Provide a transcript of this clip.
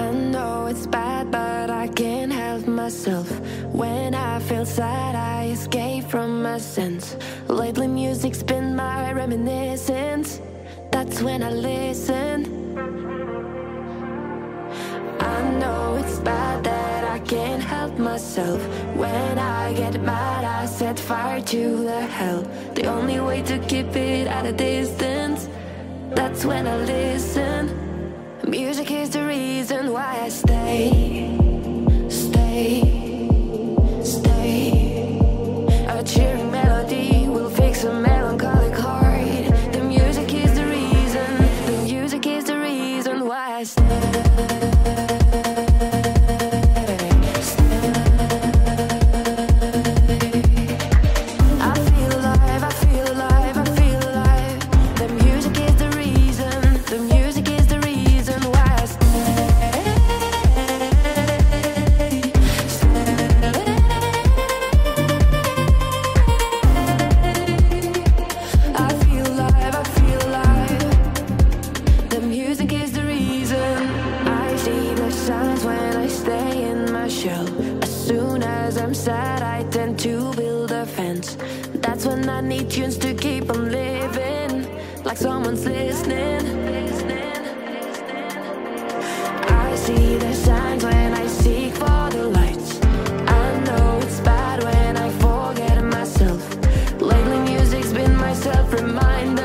I know it's bad, but I can't help myself. When I feel sad, I escape from my sins. Lately music's been my reminiscence. That's when I listen. I know it's bad that I can't help myself. When I get mad, I set fire to the hell. The only way to keep it at a distance, that's when I listen. Music is the reason why I stay. A cheering melody will fix a melancholic heart. The music is the reason. The music is the reason why I stay. That's when I need tunes to keep on living, like someone's listening. I see the signs when I seek for the lights. I know it's bad when I forget myself. Lately music's been my self-reminder.